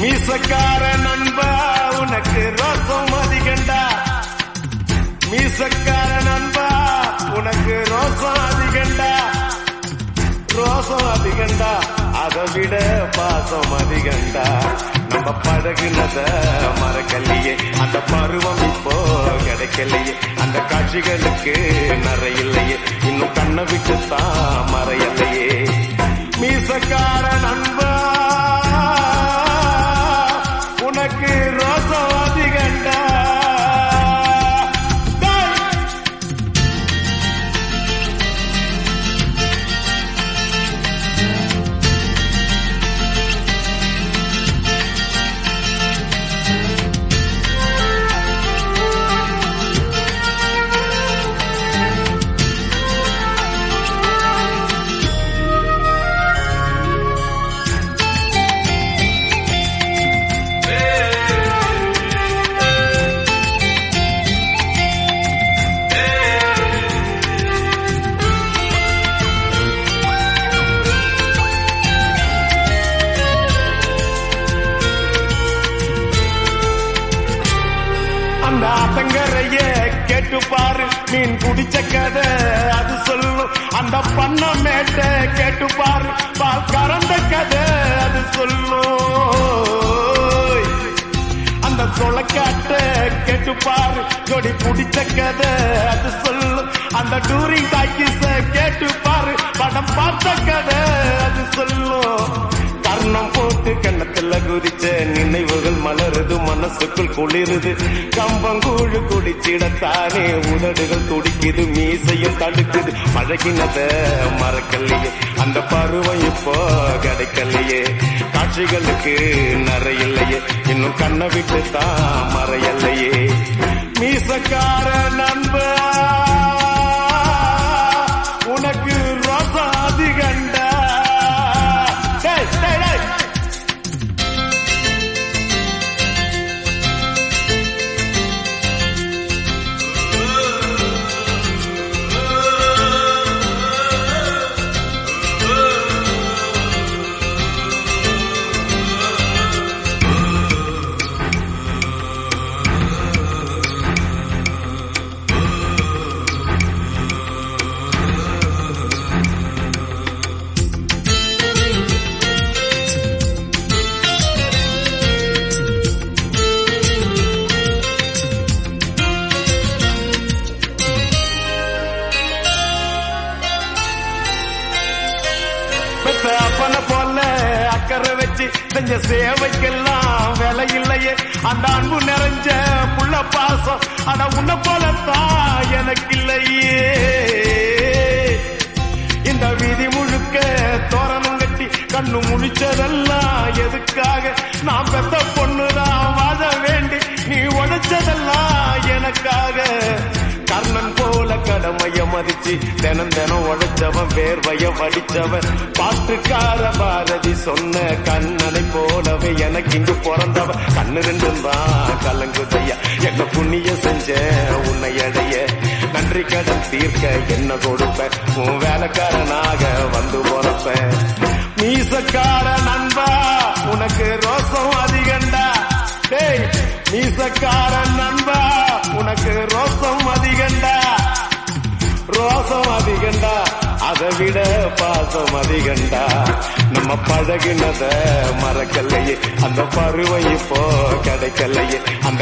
மீசக்கார நண்பா உனக்கு ரோசம் அதிகண்டா, மீசக்கார நண்பா உனக்கு ரோசம் அதிகண்டா, ரோசம் அதிகண்டா அதை விட பாசம் அதிகண்டா. நம்ம பழகுனத மறக்கலையே, அந்த பருவம் இப்போ கிடைக்கலையே, அந்த காட்சிகளுக்கு நிறையில்லையே, இன்னும் கண்ணை விட்டுத்தான் மறையலையே. மீசக்கார நண்பா உனக்கு ரோசம் அதிகண்டா. அந்த ஆத்தங்கரைய கேட்டு பாரு, மீன் குடிச்ச கதை அது சொல்லும். அந்த பண்ண மேட்ட கேட்டு பாரு, பால் கறந்த கதை அது சொல்லும். அந்த தொலைக்காட்ட கேட்டு பாரு, ஜோடி பிடிச்ச கதை அது சொல்லும். அந்த டூரிங் டாக்கீஸ கேட்டு பாரு, படம் பார்த்த கதை அது சொல்லும். கர்ணம் போட்டு கண்ணத்துல குதிச்ச நினைவுகள் மலருது, மனசுக்குள் குளிருது. கம்பங்கூழு குடிச்சிடத்தானே உதடுகள் துடிக்குது, மீசையும் தடுக்குது. பழகினத மறக்கலையே, அந்த பருவம் இப்போ கிடைக்கலையே, காட்சிகளுக்கு நிறையில்லையே, இன்னும் கண்ணை விட்டு தான் மறையலையே. மீசக்கார நண்பா உனக்கு ரோசம் அதிகண்டா. அப்பன போல அக்கறை வச்சு செஞ்ச சேவைக்கெல்லாம் விலை இல்லையே, அந்த அன்பு நிறைஞ்ச புள்ள பாசம் அட உன்ன போலத்தான் எனக்கு இல்லையே. இந்த வீதி முழுக்க தோரணம் கட்டி கண்ணு முழிச்சதெல்லாம் எதுக்காக? நான் பெத்த பொண்ணுதான் வாழ வேண்டி நீ உழைச்சதெல்லாம் எனக்காக. கர்ணன் போல கடமைய மதிச்சு தினம் தினம் உழைச்சவன், வேர்வைய வடிச்சவன், பாட்டுக்கார பாரதி சொன்ன கண்ணனை போலவே எனக்கு இங்கு பிறந்தவன். கண்ணு ரெண்டும் தான் கலங்குதையா, என்ன புண்ணிய செஞ்ச உன்னை அடைய, நன்றி கடன் தீர்க்க என்ன கொடுப்ப, உன் வேலைக்காரனாக வந்து போறப்ப. மீசக்கார நண்பா உனக்கு ரோசம் அதிகண்டா, டேய் மீசக்கார நண்பா உனக்கு ரோசம் அதிகண்டா, ரோசம் அதிகண்டா அதை விட பாசம் அதிகண்டா. நம்ம பழகினத மறக்கலையே, அந்த பருவம் இப்போ கிடைக்கலையே, அந்த